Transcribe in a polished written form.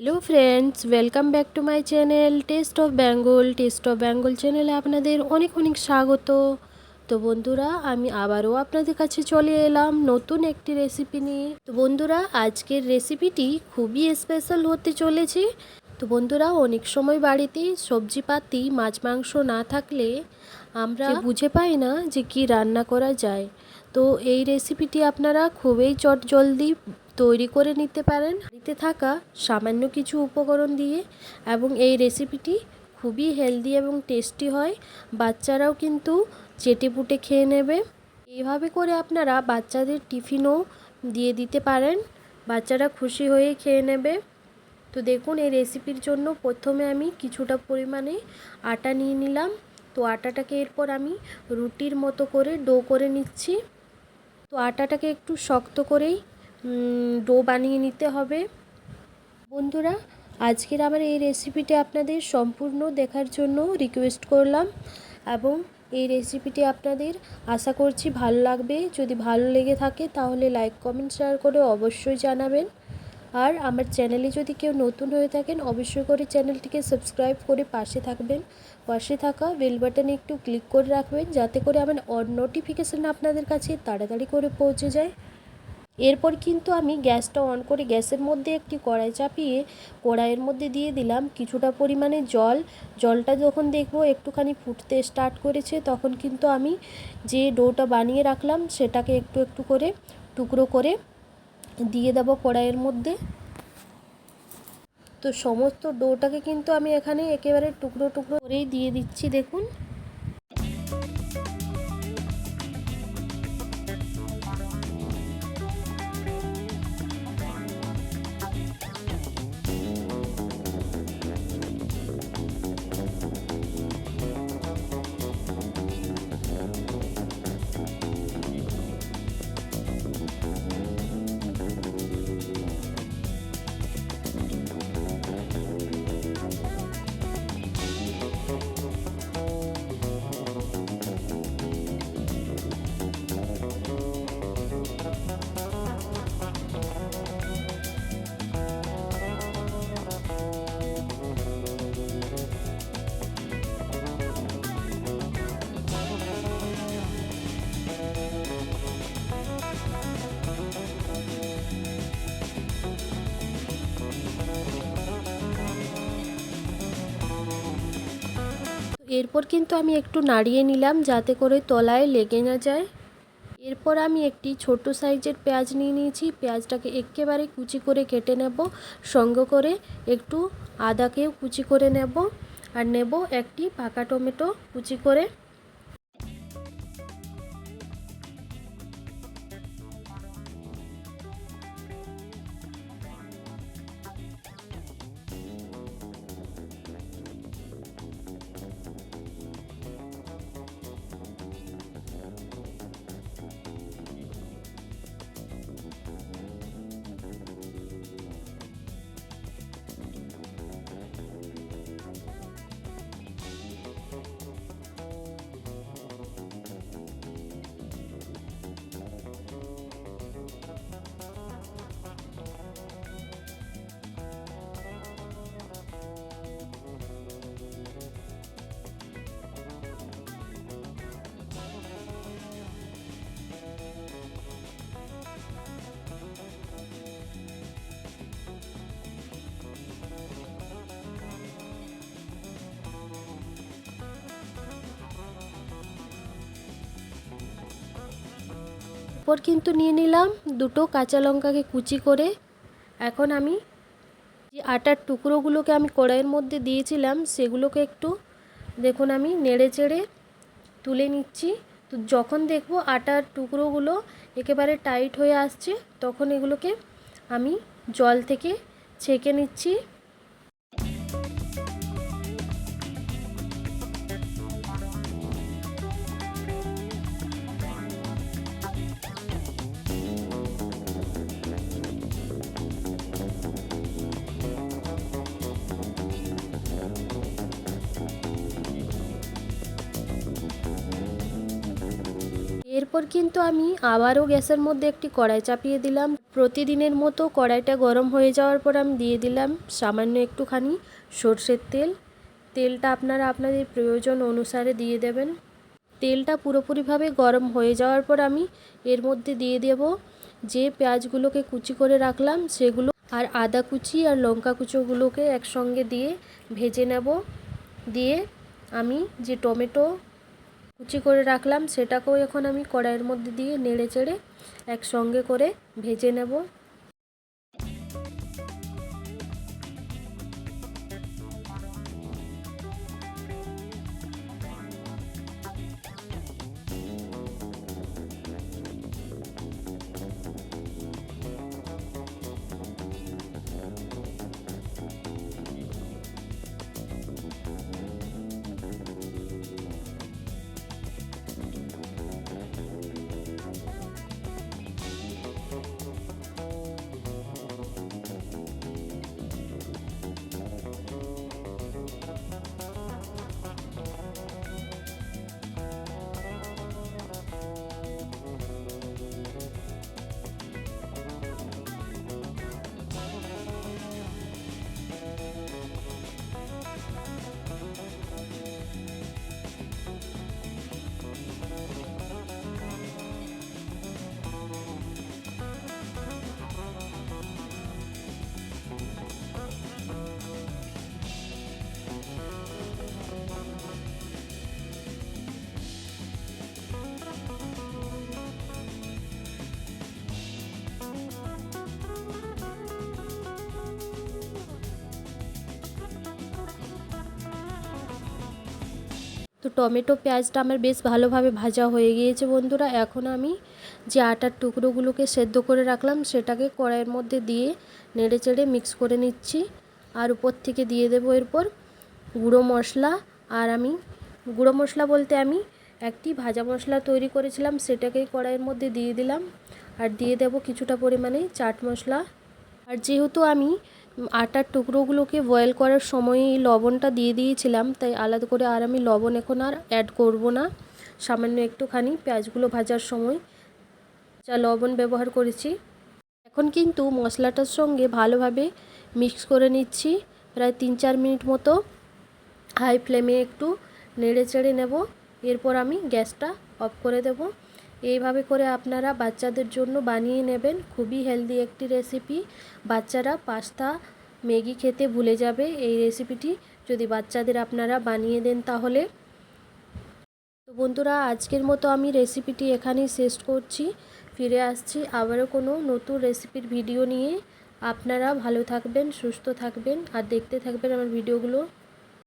Hello friends, welcome back to my channel test of Bengal চ্যানেলে আপনাদের অনেক অনেক স্বাগত। তো বন্ধুরা, আমি আবারও আপনাদের কাছে চলে এলাম নতুন একটি রেসিপি নিয়ে। তো বন্ধুরা, আজকের রেসিপিটি খুবই স্পেশাল হতে চলেছে। তো বন্ধুরা, অনেক সময় বাড়িতে সবজিপাতি মাছ মাংস না থাকলে আমরা বুঝে পাই না যে কি রান্না করা যায়। তো এই রেসিপিটি আপনারা খুবই চটজলদি তৈরি করে নিতে পারেন বাড়িতে থাকা সামান্য কিছু উপকরণ দিয়ে, এবং এই রেসিপিটি খুবই হেলদি এবং টেস্টি হয়। বাচ্চারাও কিন্তু চেটেপুটে খেয়ে নেবে। এইভাবে করে আপনারা বাচ্চাদের টিফিনও দিয়ে দিতে পারেন, বাচ্চারা খুশি হয়ে খেয়ে নেবে। তো দেখুন, এই রেসিপির জন্য প্রথমে আমি কিছুটা পরিমাণে আটা নিয়ে নিলাম। তো আটাটাকে এরপর আমি রুটির মতো করে ডো করে নিচ্ছি। তো আটাটাকে একটু শক্ত করেই ডো বানিয়ে নিতে হবে। বন্ধুরা, আজকের আমার এই রেসিপিটি আপনাদের সম্পূর্ণ দেখার জন্য রিকোয়েস্ট করলাম, এবং এই রেসিপিটি আপনাদের আশা করছি ভালো লাগবে। যদি ভালো লেগে থাকে তাহলে লাইক কমেন্ট শেয়ার করে অবশ্যই জানাবেন। আর আমার চ্যানেলে যদি কেউ নতুন হয়ে থাকেন অবশ্যই করে চ্যানেলটিকে সাবস্ক্রাইব করে পাশে থাকবেন। পাশে থাকা বেল বাটনে একটু ক্লিক করে রাখবেন, যাতে করে আমার নোটিফিকেশান আপনাদের কাছে তাড়াতাড়ি করে পৌঁছে যায়। এরপর কিন্তু আমি গ্যাসটা অন করে গ্যাসের মধ্যে একটি কড়াই চাপিয়ে কড়াইয়ের মধ্যে দিয়ে দিলাম কিছুটা পরিমাণে জল। জলটা যখন দেখব একটুখানি ফুটতে স্টার্ট করেছে, তখন কিন্তু আমি যে ডোটা বানিয়ে রাখলাম সেটাকে একটু একটু করে টুকরো করে দিয়ে দেবো কড়াইয়ের মধ্যে। তো সমস্ত ডোটাকে কিন্তু আমি এখানে একেবারে টুকরো টুকরো করেই দিয়ে দিচ্ছি। দেখুন, এরপর কিন্তু আমি একটু নাড়িয়ে নিলাম যাতে করে তলায় লেগে না যায়। এরপর আমি একটি ছোট সাইজের পেঁয়াজ নিয়ে নিয়েছি। পেঁয়াজটাকে একেবারে কুচি করে কেটে নেব, সঙ্গে করে একটু আদাকেও কুচি করে নেব, আর নেব একটি পাকা টমেটো কুচি করে। এরপর কিন্তু নিয়ে নিলাম দুটো কাঁচা লঙ্কাকে কুচি করে। এখন আমি যে আটার টুকরোগুলোকে আমি কড়াইয়ের মধ্যে দিয়েছিলাম সেগুলোকে একটু দেখুন আমি নেড়ে চেড়ে তুলে নিচ্ছি। তো যখন দেখব আটার টুকরোগুলো একেবারে টাইট হয়ে আসছে, তখন এগুলোকে আমি জল থেকে ছেঁকে নিচ্ছি। এরপর কিন্তু আমি আবারও গ্যাসের মধ্যে একটি কড়াই চাপিয়ে দিলাম। প্রতিদিনের মতো কড়াইটা গরম হয়ে যাওয়ার পর আমি দিয়ে দিলাম সামান্য একটুখানি সরষের তেল। তেলটা আপনারা আপনাদের প্রয়োজন অনুসারে দিয়ে দেবেন। তেলটা পুরোপুরিভাবে গরম হয়ে যাওয়ার পর আমি এর মধ্যে দিয়ে দেব যে পেঁয়াজগুলোকে কুচি করে রাখলাম সেগুলো, আর আদা কুচি আর লঙ্কা কুচোগুলোকে একসঙ্গে দিয়ে ভেজে নেব। দিয়ে আমি যে টমেটো কুচি করে রাখলাম সেটাকেও এখন আমি কড়াইয়ের মধ্যে দিয়ে নেড়ে চেড়ে একসঙ্গে করে ভেজে নেব। তো টমেটো পেঁয়াজটা আমার বেশ ভালোভাবে ভাজা হয়ে গিয়েছে বন্ধুরা। এখন আমি যে আটার টুকরোগুলোকে সেদ্ধ করে রাখলাম সেটাকে কড়াইয়ের মধ্যে দিয়ে নেড়ে চেড়ে মিক্স করে নিচ্ছি। আর উপর থেকে দিয়ে দেবো এরপর গুঁড়ো মশলা। আর আমি গুঁড়ো মশলা বলতে আমি একটি ভাজা মশলা তৈরি করেছিলাম সেটাকে কড়াইয়ের মধ্যে দিয়ে দিলাম। আর দিয়ে দেব কিছুটা পরিমাণে চাট মশলা। আর যেহেতু আমি আটার টুকরোগুলোকে বয়েল করার সময়ই লবণটা দিয়ে দিয়েছিলাম, তাই আলাদা করে আর আমি লবণ এখন আর অ্যাড করব না। সামান্য একটুখানি পেঁয়াজগুলো ভাজার সময় যা লবণ ব্যবহার করেছি। এখন কিন্তু মশলাটার সঙ্গে ভালোভাবে মিক্স করে নিচ্ছি। প্রায় 3-4 মিনিট মতো হাই ফ্লেমে একটু নেড়ে চেড়ে নেব। এরপর আমি গ্যাসটা অফ করে দেব। এইভাবে করে আপনারা বাচ্চাদের জন্য বানিয়ে নেবেন। খুবই হেলদি একটি রেসিপি। বাচ্চারা পাস্তা ম্যাগি খেতে ভুলে যাবে এই রেসিপিটি যদি বাচ্চাদের আপনারা বানিয়ে দেন তাহলে। তো বন্ধুরা, আজকের মতো আমি রেসিপিটি এখানেই শেষ করছি। ফিরে আসছি আবারও কোনো নতুন রেসিপির ভিডিও নিয়ে। আপনারা ভালো থাকবেন, সুস্থ থাকবেন আর দেখতে থাকবেন আমার ভিডিওগুলো।